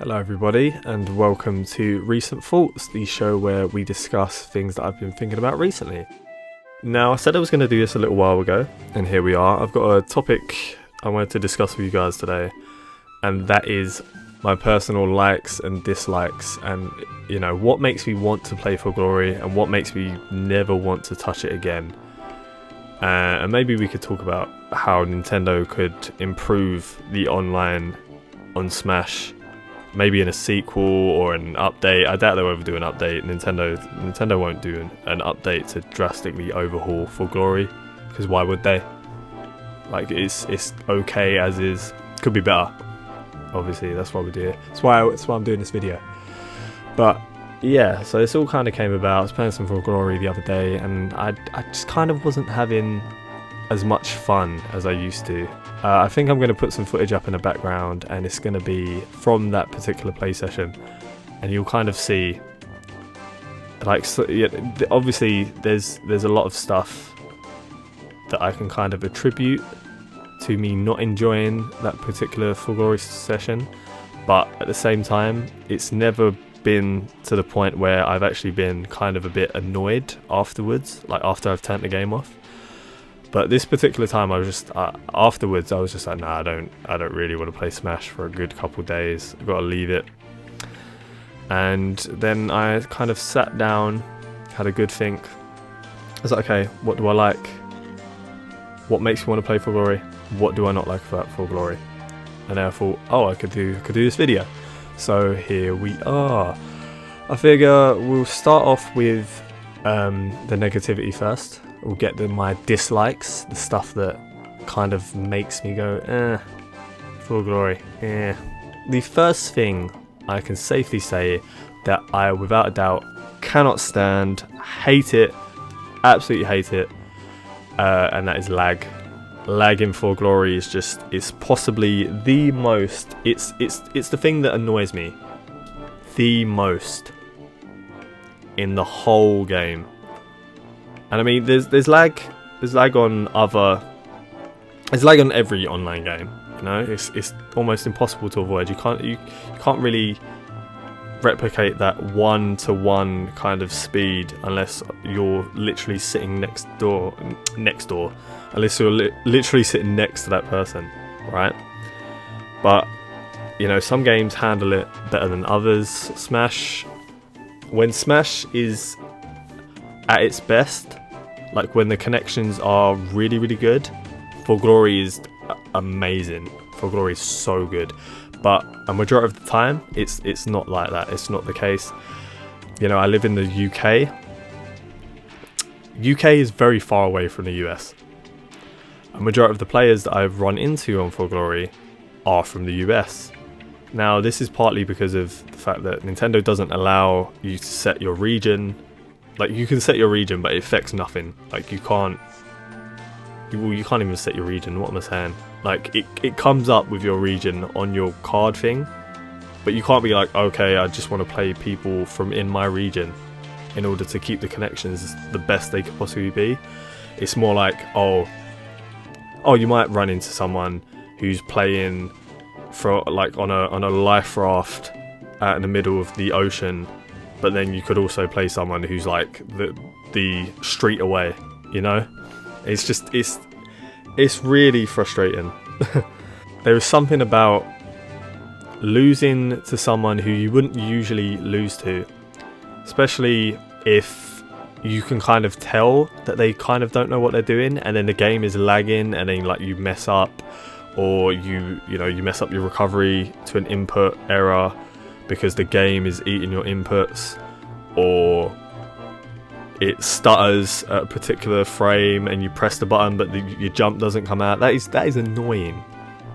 Hello everybody and welcome to Reecent Thoughts, the show where we discuss things that I've been thinking about recently. Now, I said I was going to do this a little while ago, and here we are. I've got a topic I wanted to discuss with you guys today, and that is my personal likes and dislikes, and what makes me want to play for glory and what makes me never want to touch it again. And maybe we could talk about how Nintendo could improve the online on Smash, maybe in a sequel or an update. I doubt they'll ever do an update. Nintendo won't do an update to drastically overhaul For Glory, because why would they? Like, it's okay as is. Could be better. Obviously, that's why we do it. That's why I'm doing this video. But yeah, so this all kind of came about. I was playing some For Glory the other day, and I just kind of wasn't having as much fun as I used to. I think I'm going to put some footage up in the background, and it's going to be from that particular play session, and you'll kind of see, like, so, yeah, obviously there's a lot of stuff that I can kind of attribute to me not enjoying that particular For Glory session, but at the same time, it's never been to the point where I've actually been kind of a bit annoyed afterwards, like after I've turned the game off. But this particular time, I was just afterwards. I was just like, nah, I don't really want to play Smash for a good couple days. I've got to leave it. And then I kind of sat down, had a good think. I was like, okay, what do I like? What makes me want to play For Glory? What do I not like about For Glory? And then I thought, oh, I could do this video. So here we are. I figure we'll start off with the negativity first. We'll get my dislikes, the stuff that kind of makes me go, For Glory, The first thing I can safely say that I, without a doubt, cannot stand, hate it, absolutely hate it, and that is lag. Lag in For Glory is it's possibly the most, it's the thing that annoys me the most in the whole game. And I mean, there's lag on every online game. It's almost impossible to avoid. You can't really replicate that one-to-one kind of speed unless you're literally sitting next door. Unless you're literally sitting next to that person, right? But some games handle it better than others. Smash, when Smash is at its best, like when the connections are really, really good, For Glory is amazing. For Glory is so good. But a majority of the time, it's not like that. It's not the case. I live in the UK. UK is very far away from the US. A majority of the players that I've run into on For Glory are from the US. Now, this is partly because of the fact that Nintendo doesn't allow you to set your region. Like, you can set your region, but it affects nothing. Like, you can't even set your region. What am I saying? Like, it comes up with your region on your card thing, but you can't be like, okay, I just want to play people from in my region in order to keep the connections the best they could possibly be. It's more like, oh, you might run into someone who's playing for like on a life raft out in the middle of the ocean, but then you could also play someone who's like the street away. It's really frustrating. There is something about losing to someone who you wouldn't usually lose to, especially if you can kind of tell that they kind of don't know what they're doing, and then the game is lagging, and then like you mess up, or you mess up your recovery to an input error because the game is eating your inputs, or it stutters at a particular frame and you press the button but your jump doesn't come out. That is annoying.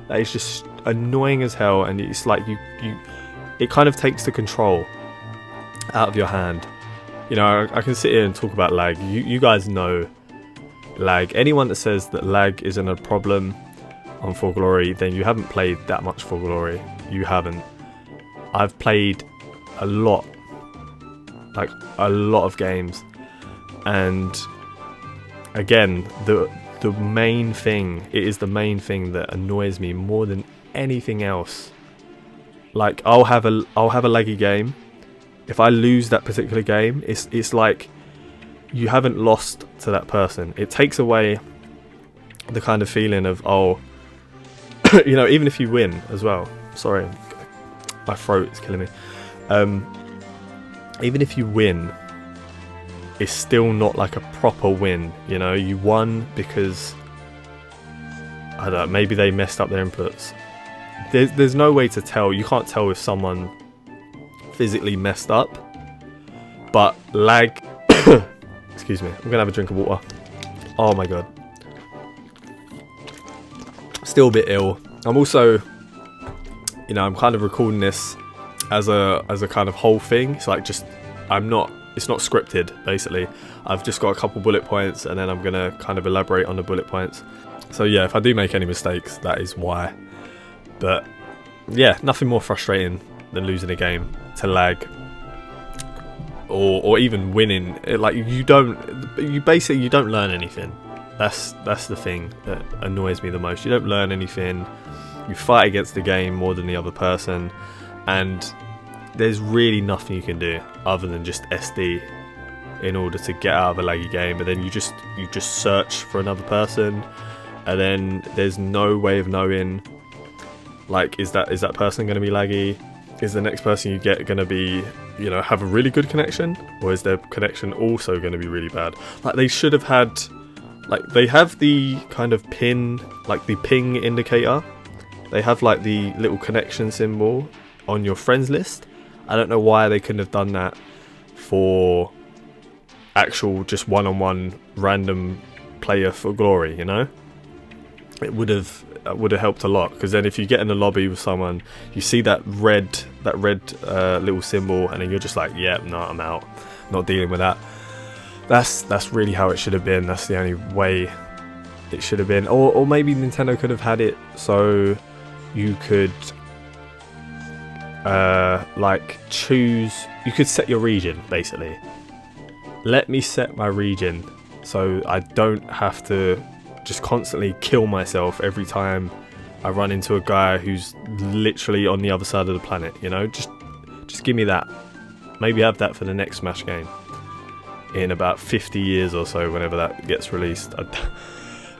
That is just annoying as hell, and it's like it kind of takes the control out of your hand. I can sit here and talk about lag. You guys know lag. Anyone that says that lag isn't a problem on For Glory, then you haven't played that much For Glory. You haven't. I've played a lot of games, and again, the main thing that annoys me more than anything else like I'll have a laggy game. If I lose that particular game, it's like you haven't lost to that person. It takes away the kind of feeling of, oh, you know, even if you win as well. Sorry, my throat is killing me. Even if you win, it's still not like a proper win. You know, you won because, I don't know, maybe they messed up their inputs. There's no way to tell. You can't tell if someone physically messed up, but lag. Excuse me, I'm gonna have a drink of water. Oh my god, still a bit ill. I'm also, you know, I'm kind of recording this as a kind of whole thing. It's like just, it's not scripted, basically. I've just got a couple bullet points and then I'm gonna kind of elaborate on the bullet points. So yeah, if I do make any mistakes, that is why. But yeah, nothing more frustrating than losing a game to lag, or even winning. Like you don't learn anything. That's the thing that annoys me the most. You don't learn anything. You fight against the game more than the other person, and there's really nothing you can do other than just SD in order to get out of a laggy game. And then you just search for another person, and then there's no way of knowing, like, is that person going to be laggy? Is the next person you get going to be, you know, have a really good connection, or is their connection also going to be really bad? Like, they should have had, like, they have the kind of pin, like the ping indicator. They have like the little connection symbol on your friends list. I don't know why they couldn't have done that for actual just one-on-one random player for glory, you know? It would have helped a lot, because then if you get in a lobby with someone, you see that red little symbol, and then you're just like, yeah, no, I'm out, not dealing with that. That's really how it should have been. That's the only way it should have been. Or maybe Nintendo could have had it so you could like choose, you could set your region, basically. Let me set my region so I don't have to just constantly kill myself every time I run into a guy who's literally on the other side of the planet, you know? Just give me that. Maybe have that for the next Smash game in about 50 years or so, whenever that gets released.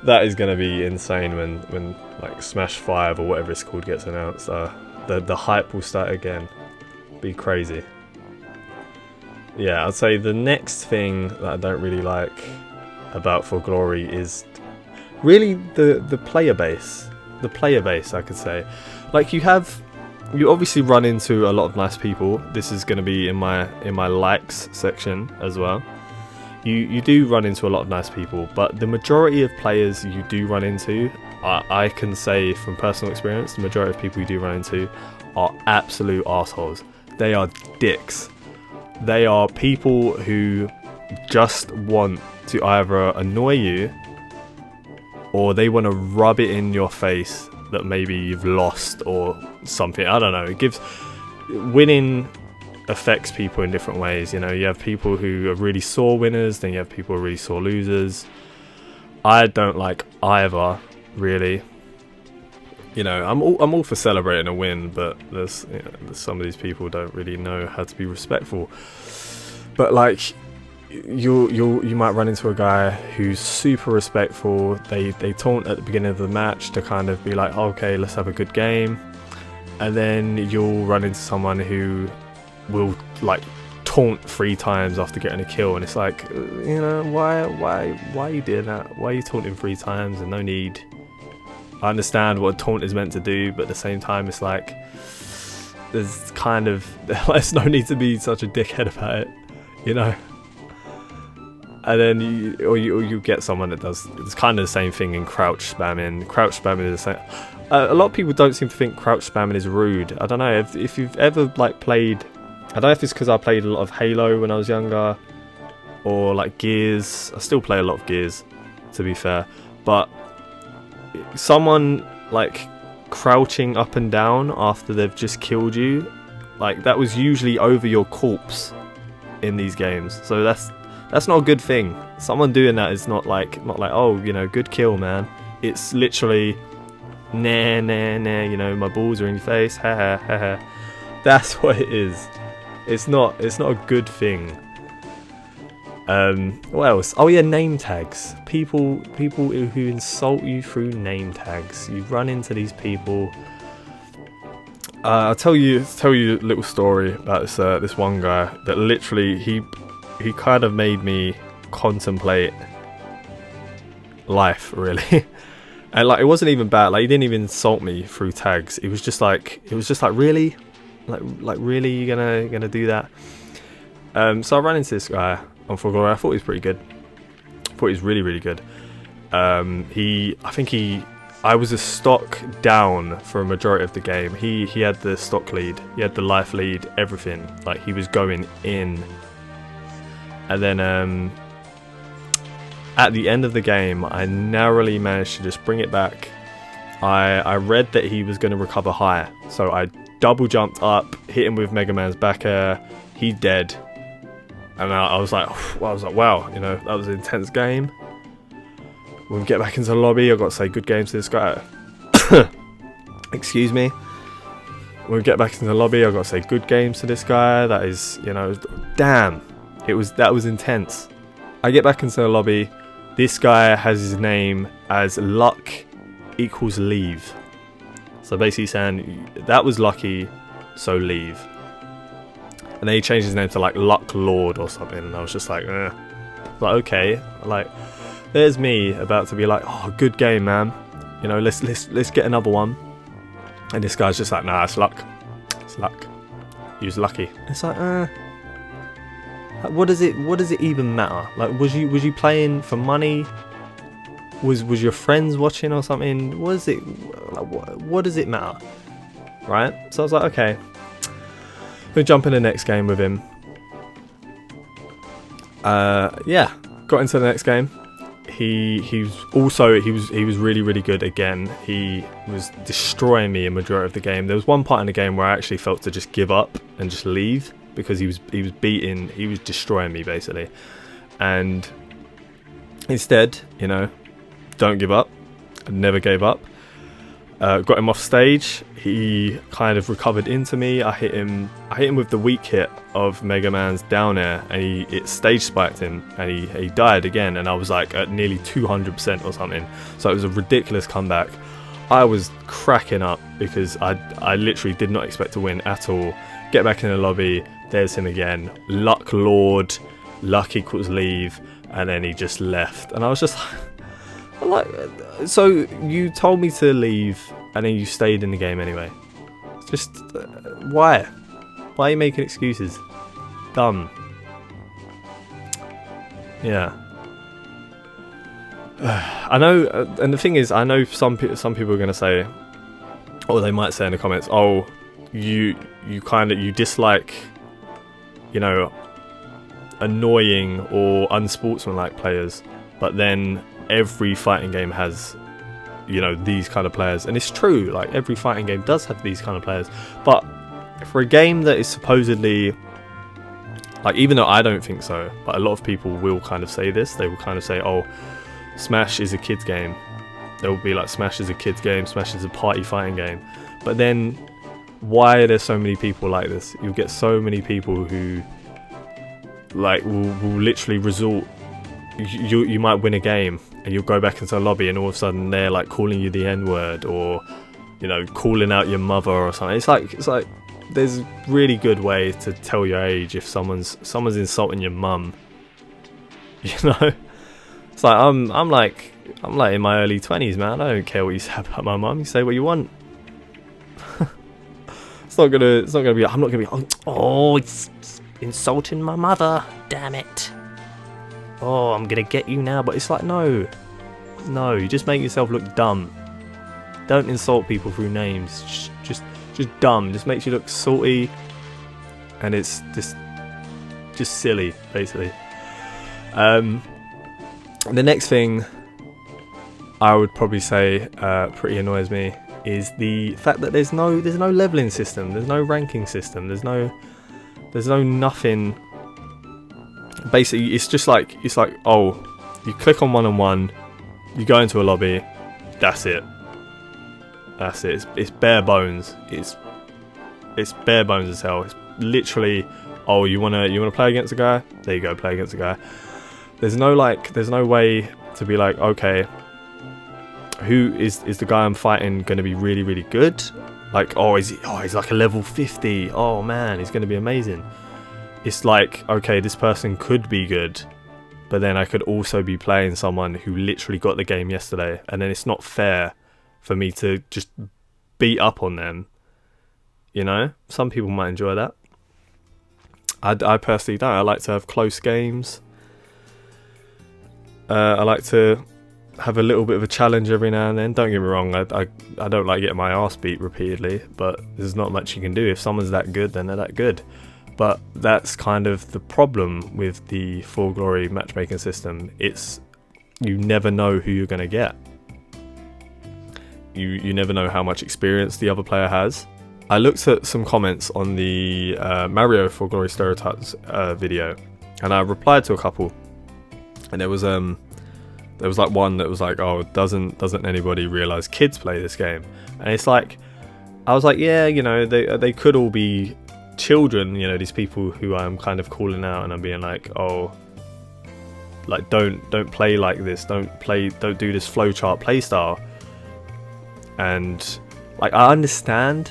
That is going to be insane when like Smash 5 or whatever it's called gets announced. The hype will start again. Be crazy. Yeah, I'd say the next thing that I don't really like about For Glory is really the player base. The player base, I could say. Like, you obviously run into a lot of nice people. This is going to be in my likes section as well. You do run into a lot of nice people, but the majority of players you do run into, I can say from personal experience, the majority of people you do run into are absolute assholes. They are dicks. They are people who just want to either annoy you, or they want to rub it in your face that maybe you've lost or something. I don't know. Winning affects people in different ways. You know, you have people who are really sore winners, then you have people who are really sore losers. I don't like either, really. You know, I'm all for celebrating a win, but there's some of these people don't really know how to be respectful. But like, you might run into a guy who's super respectful. They taunt at the beginning of the match to kind of be like, okay, let's have a good game, and then you'll run into someone who will like taunt 3 times after getting a kill, and it's like, you know, why are you doing that? Why are you taunting 3 times? And no need. I understand what a taunt is meant to do, but at the same time, it's like, there's no need to be such a dickhead about it, you know. And then you get someone that does, it's kind of the same thing in crouch spamming. Crouch spamming is the same. A lot of people don't seem to think crouch spamming is rude. I don't know if you've ever like played. I don't know if it's because I played a lot of Halo when I was younger, or like Gears. I still play a lot of Gears, to be fair. But someone like crouching up and down after they've just killed you, like that was usually over your corpse in these games. So that's not a good thing. Someone doing that is not like, oh, you know, good kill, man. It's literally, nah, you know, my balls are in your face, ha ha ha ha. That's what it is. It's not a good thing. What else? Oh yeah, name tags. People who insult you through name tags. You run into these people. I'll tell you a little story about this one guy that literally he kind of made me contemplate life, really. And like, it wasn't even bad. Like, he didn't even insult me through tags. It was just like really, like really, you gonna do that? So I ran into this guy on For Glory. I thought he was pretty good. I thought he was really, really good. I was a stock down for a majority of the game. He had the stock lead, he had the life lead, everything. Like, he was going in. And then at the end of the game, I narrowly managed to just bring it back. I read that he was going to recover high, so I double jumped up, hit him with Mega Man's back air. He's dead. And I was like, wow, you know, that was an intense game. When we get back into the lobby, I've got to say good game to this guy. Excuse me. When we get back into the lobby, I've got to say good games to this guy. That is, you know, damn. That was intense. I get back into the lobby. This guy has his name as luck equals leave. So basically saying that was lucky, so leave. And then he changed his name to like Luck Lord or something, and I was just like, eh. Like, okay, like, there's me about to be like, oh, good game, man. You know, let's get another one. And this guy's just like, nah, it's luck. It's luck. He was lucky. It's like, what does it even matter? Like, was you playing for money? Was your friends watching or something? What does it matter? Right? So I was like, okay, we'll jump in the next game with him. Yeah, got into the next game. He was really, really good again. He was destroying me a majority of the game. There was one part in the game where I actually felt to just give up and just leave, because he was destroying me basically. And instead, you know, don't give up. I never gave up. Got him off stage. He kind of recovered into me. I hit him with the weak hit of Mega Man's down air, and it stage spiked him, and he died again. And I was like at nearly 200% or something. So it was a ridiculous comeback. I was cracking up because I literally did not expect to win at all. Get back in the lobby. There's him again. Luck Lord. Luck equals leave. And then he just left. And I was just like, so you told me to leave, and then you stayed in the game anyway. Just why? Why are you making excuses? Dumb. Yeah. I know, and the thing is, I know some people are going to say, or they might say in the comments, oh, you dislike, you know, annoying or unsportsmanlike players, but then every fighting game has, you know, these kind of players. And it's true, like, every fighting game does have these kind of players. But for a game that is supposedly, like, even though I don't think so, but a lot of people will kind of say this, they will kind of say, oh, Smash is a kid's game. They will be like, Smash is a kid's game, Smash is a party fighting game. But then, why are there so many people like this? You'll get so many people who, like, will literally resort. You might win a game, and you'll go back into the lobby, and all of a sudden they're like calling you the N-word, or, you know, calling out your mother or something. It's like there's a really good way to tell your age if someone's insulting your mum. You know, it's like I'm like in my early 20s, man. I don't care what you say about my mum. You say what you want. It's not gonna be. I'm not gonna be. Oh, it's insulting my mother. Damn it. Oh, I'm gonna get you now. But it's like, no, you just make yourself look dumb. Don't insult people through names. Just dumb. Just makes you look salty, and it's just silly, basically. The next thing I would probably say pretty annoys me is the fact that there's no leveling system. There's no ranking system. There's no nothing. Basically, it's like, oh, you click on 1-on-1, you go into a lobby, that's it. It's bare bones. It's It's bare bones as hell. It's literally, oh, you wanna play against a guy? There you go, play against a guy. There's no way to be like, okay, who is the guy I'm fighting going to be really, really good? Like, he's like a level 50. Oh man, he's going to be amazing. It's like, okay, this person could be good, but then I could also be playing someone who literally got the game yesterday, and then it's not fair for me to just beat up on them. You know, some people might enjoy that. I personally don't. I like to have close games. I like to have a little bit of a challenge every now and then. Don't get me wrong, I don't like getting my arse beat repeatedly, but there's not much you can do. If someone's that good, then they're that good. But that's kind of the problem with the Full Glory matchmaking system. It's, you never know who you're going to get. You never know how much experience the other player has. I looked at some comments on the Mario Full Glory Stereotypes video, and I replied to a couple. And there was like one that was like, oh, doesn't anybody realize kids play this game? And it's like, I was like, yeah, you know, they could all be children, you know, these people who I'm kind of calling out, and I'm being like, oh, like don't play like this, don't do this flowchart play style. And like, I understand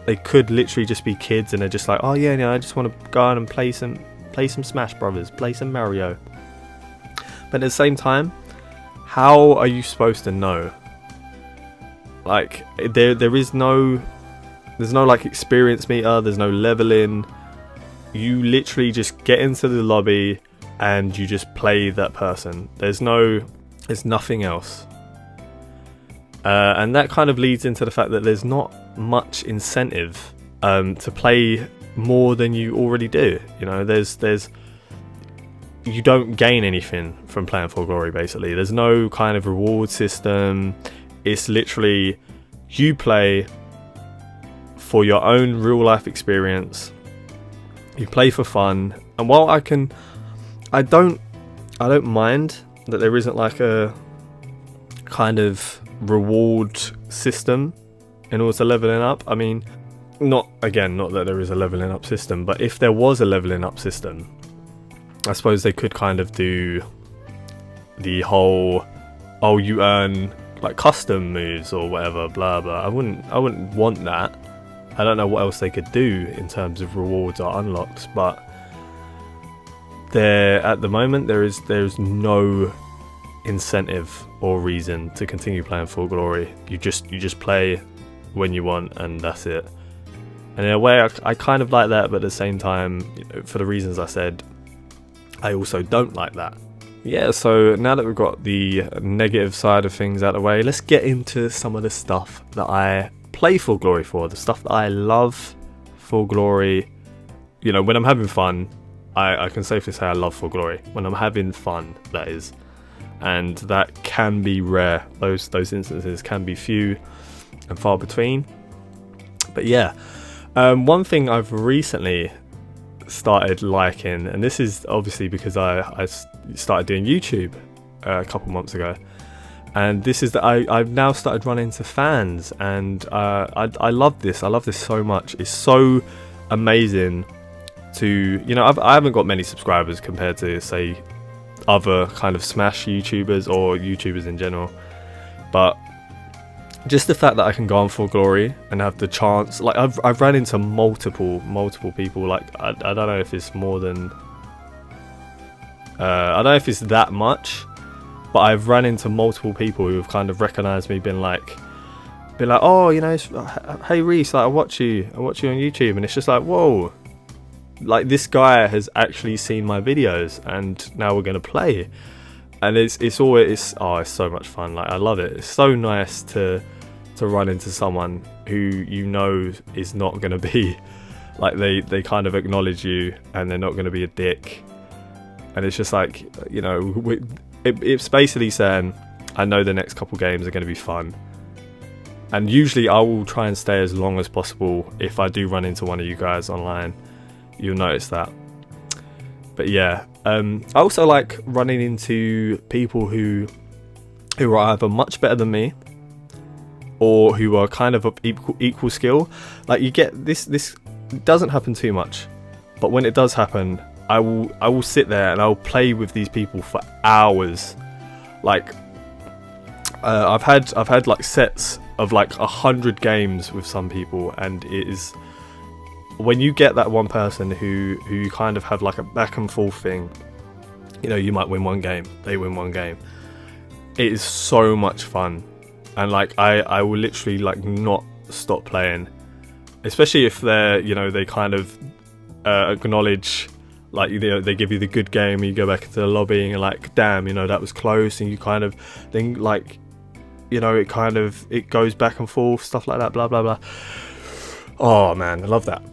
they could literally just be kids, and they're just like, oh yeah, I just want to go out and play some Smash Brothers, play some Mario. But at the same time, how are you supposed to know? Like, there's no like experience meter, there's no leveling. You literally just get into the lobby and you just play that person. There's nothing else. And that kind of leads into the fact that there's not much incentive to play more than you already do. You know, you don't gain anything from playing Full Glory, basically. There's no kind of reward system. It's literally, you play for your own real life experience. You play for fun. And while I don't mind that there isn't like a kind of reward system in order to leveling up. I mean, not that there is a leveling up system, but if there was a leveling up system, I suppose they could kind of do the whole, oh, you earn like custom moves or whatever, blah blah. I wouldn't want that. I don't know what else they could do in terms of rewards or unlocks, but at the moment there's no incentive or reason to continue playing Full Glory. You just play when you want, and that's it. And in a way, I kind of like that, but at the same time, you know, for the reasons I said, I also don't like that. Yeah, so now that we've got the negative side of things out of the way, let's get into some of the stuff that I play Full Glory for, the stuff that I love Full Glory. You know, when I'm having fun, I can safely say I love Full Glory. When I'm having fun, that is. And that can be rare. Those instances can be few and far between. But yeah, one thing I've recently started liking, and this is obviously because I started doing YouTube a couple months ago, and this is that I've now started running into fans, and I love this. I love this so much. It's so amazing to, you know, I haven't got many subscribers compared to, say, other kind of Smash YouTubers or YouTubers in general, but just the fact that I can go on Full Glory and have the chance, like I've ran into multiple people, like I don't know if it's more than I don't know if it's that much, but I've run into multiple people who have kind of recognized me, been like, oh, you know, hey Reece, like I watch you on YouTube, and it's just like, whoa, like this guy has actually seen my videos, and now we're gonna play. And it's so much fun. Like, I love it. It's so nice to run into someone who you know is not going to be like, they kind of acknowledge you and they're not going to be a dick. And it's just like, you know, it's basically saying, I know the next couple games are going to be fun. And usually I will try and stay as long as possible. If I do run into one of you guys online, you'll notice that. But yeah, I also like running into people who are either much better than me, or who are kind of equal skill. Like, you get this doesn't happen too much, but when it does happen, I will sit there and I'll play with these people for hours. Like, I've had like sets of like 100 games with some people, and it is, when you get that one person who you kind of have like a back and forth thing, you know, you might win one game, they win one game, it is so much fun. And like, I will literally like not stop playing, especially if they're, you know, they kind of acknowledge, like, you know, they give you the good game, you go back into the lobby and you're like, damn, you know, that was close, and you kind of think like, you know, it goes back and forth, stuff like that, blah blah blah. Oh man, I love that,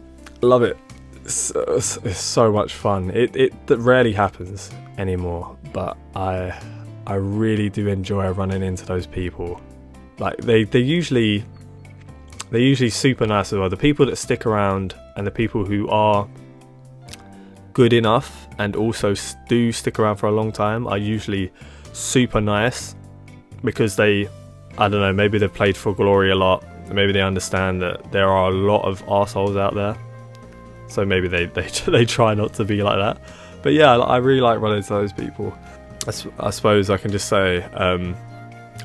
love it. It's so much fun. It rarely happens anymore, but I really do enjoy running into those people. Like, they're usually super nice as well. The people that stick around and the people who are good enough and also do stick around for a long time are usually super nice, because they, I don't know, maybe they've played For Glory a lot, maybe they understand that there are a lot of arseholes out there, so maybe they try not to be like that. But yeah, I really like running into those people. I suppose I can just say,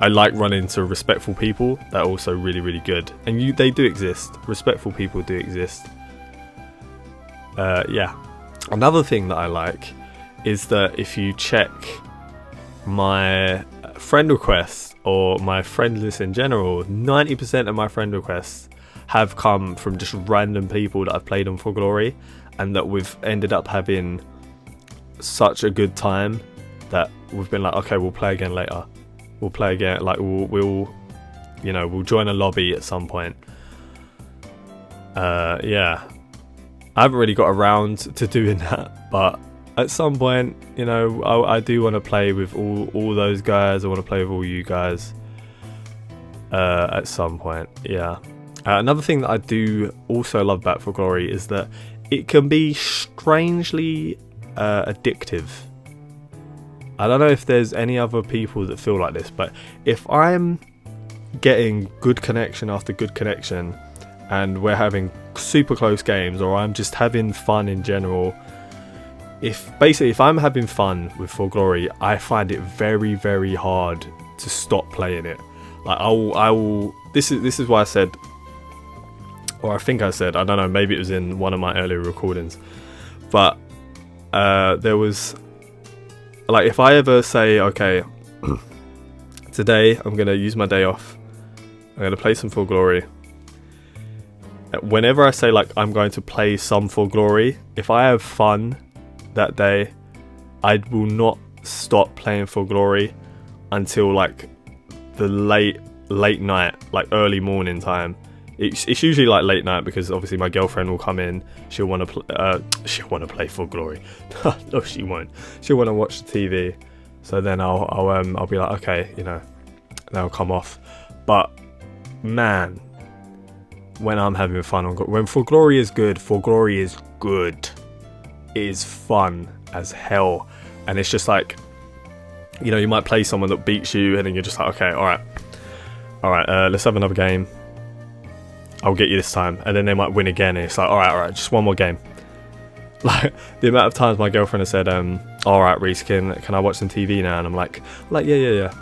I like running into respectful people that are also really, really good, and they do exist. Respectful people do exist. Yeah. Another thing that I like is that if you check my friend requests or my friend list in general, 90% of my friend requests have come from just random people that I've played on For Glory, and that we've ended up having such a good time that we've been like, okay, we'll play again later. We'll play again, like we'll you know, we'll join a lobby at some point. Yeah, I haven't really got around to doing that, but at some point, you know, I do want to play with all those guys. I want to play with all you guys at some point. Yeah. Another thing that I do also love about For Glory is that it can be strangely addictive. I don't know if there's any other people that feel like this, but if I'm getting good connection after good connection and we're having super close games, or I'm just having fun in general, if I'm having fun with For Glory, I find it very, very hard to stop playing it. Like, I will this is why I said, or I think I said, I don't know, maybe it was in one of my earlier recordings, but there was, like, if I ever say, okay, today I'm going to use my day off, I'm going to play some For Glory. Whenever I say, like, I'm going to play some For Glory, if I have fun that day, I will not stop playing For Glory until, like, the late night, like early morning time. It's usually like late night, because obviously my girlfriend will come in. She'll want to play For Glory. No, she won't. She'll want to watch the TV. So then I'll be like, okay, you know, they'll come off. But man, when I'm having fun when For Glory is good, For Glory is good. It is fun as hell, and it's just like, you know, you might play someone that beats you, and then you're just like, okay, all right, let's have another game. I'll get you this time. And then they might win again, and it's like, all right, just one more game. Like, the amount of times my girlfriend has said, all right, Reece, can I watch some TV now? And I'm like, yeah.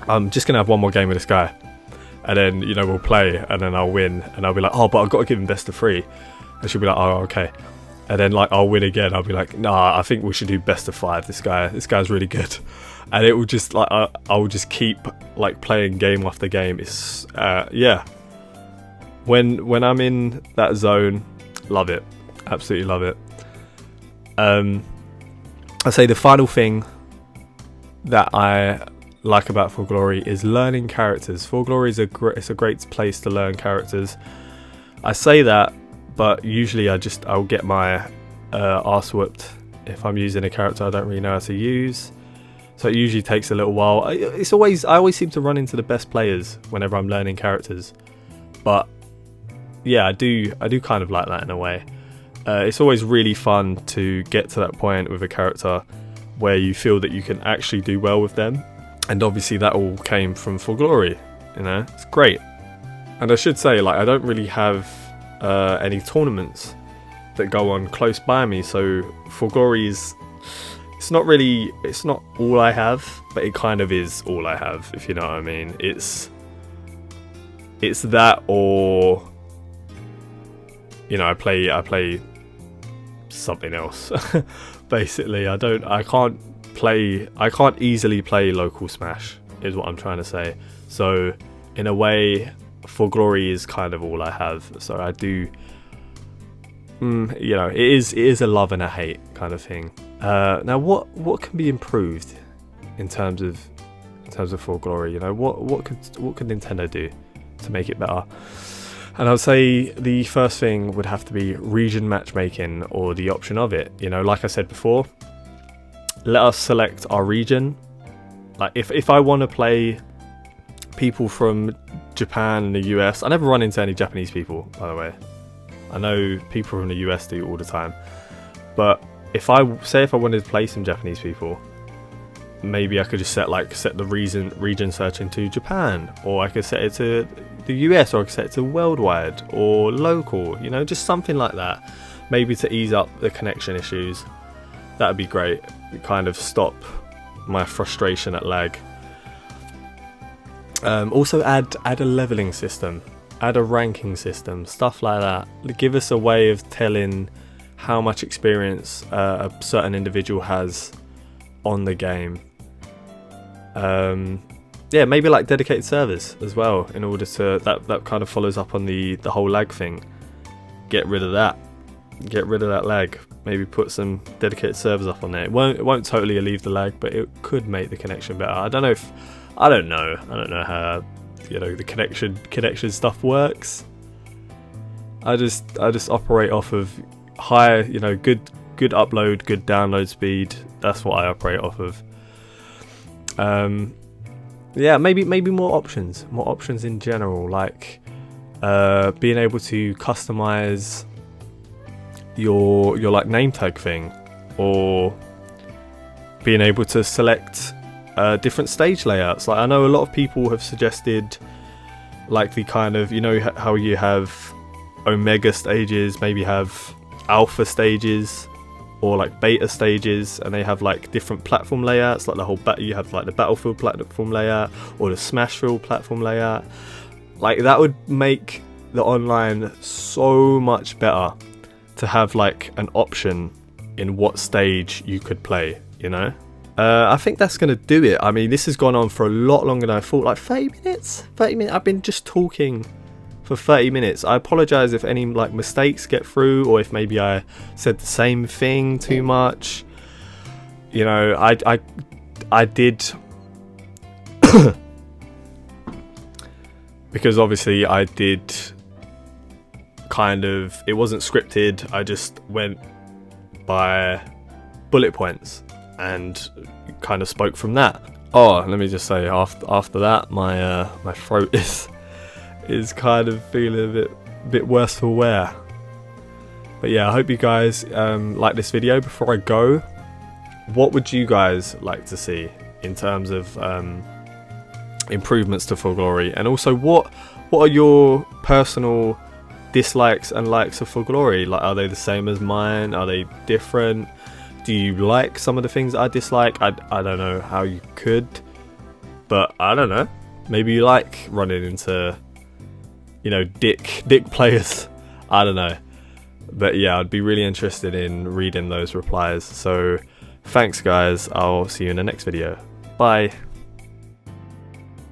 I'm just gonna have one more game with this guy, and then, you know, we'll play, and then I'll win, and I'll be like, oh, but I've got to give him best of 3, and she'll be like, oh, okay. And then, like, I'll win again. I'll be like, nah, I think we should do best of 5. This guy's really good. And it will just, like, I will just keep, like, playing game after game. It's yeah. When I'm in that zone, love it. Absolutely love it. I say the final thing that I like about For Glory is learning characters. For Glory is it's a great place to learn characters. I say that, but usually I'll get my arse whooped if I'm using a character I don't really know how to use. So it usually takes a little while. I always seem to run into the best players whenever I'm learning characters. But yeah, I do kind of like that in a way. It's always really fun to get to that point with a character where you feel that you can actually do well with them. And obviously that all came from For Glory. you know, it's great. And I should say, like, I don't really have any tournaments that go on close by me, so For Glory is, it's not all I have, but it kind of is all I have, if you know what I mean. It's that, or, you know, I play something else. Basically, I can't easily play local Smash, is what I'm trying to say. So in a way, For Glory is kind of all I have. So I do, you know, it is a love and a hate kind of thing. Now what can be improved in terms of For Glory? You know, what could Nintendo do to make it better? And I would say the first thing would have to be region matchmaking, or the option of it. You know, like I said before, let us select our region. Like if I want to play people from Japan and the US, I never run into any Japanese people, by the way. I know people from the US do all the time, but if I wanted to play some Japanese people, maybe I could just set the region searching to Japan, or I could set it to the US, or I could set it to worldwide or local, you know, just something like that, maybe to ease up the connection issues. That would be great. Kind of stop my frustration at lag. Also add a leveling system, add a ranking system, stuff like that. Give us a way of telling how much experience a certain individual has on the game. Yeah, maybe like dedicated servers as well, in order to that kind of follows up on the whole lag thing. Get rid of that lag. Maybe put some dedicated servers up on there. It won't totally alleviate the lag, but it could make the connection better. I don't know how, you know, the connection stuff works. I just operate off of high, you know, good upload, good download speed. That's what I operate off of. Yeah, maybe more options in general, like being able to customize your like name tag thing, or being able to select different stage layouts. Like I know a lot of people have suggested, like, the kind of, you know, how you have Omega stages, maybe have Alpha stages, or like Beta stages, and they have like different platform layouts, like the whole you have like the Battlefield platform layout, or the Smashville platform layout. Like that would make the online so much better, to have like an option in what stage you could play, you know. I think that's gonna do it. I mean, this has gone on for a lot longer than I thought. Like 30 minutes. I've been just talking for 30 minutes. I apologize if any like mistakes get through, or if maybe I said the same thing too much. You know, I did because obviously I did kind of, it wasn't scripted. I just went by bullet points and kind of spoke from that. Oh, let me just say, after that, my throat is kind of feeling a bit worse for wear. But yeah, I hope you guys like this video. Before I go, what would you guys like to see in terms of improvements to For Glory? And also, what are your personal dislikes and likes of For Glory? Like, are they the same as mine? Are they different? Do you like some of the things that I dislike? I don't know how you could, but I don't know. Maybe you like running into, you know, dick players. I don't know. But yeah, I'd be really interested in reading those replies. So thanks guys. I'll see you in the next video. Bye.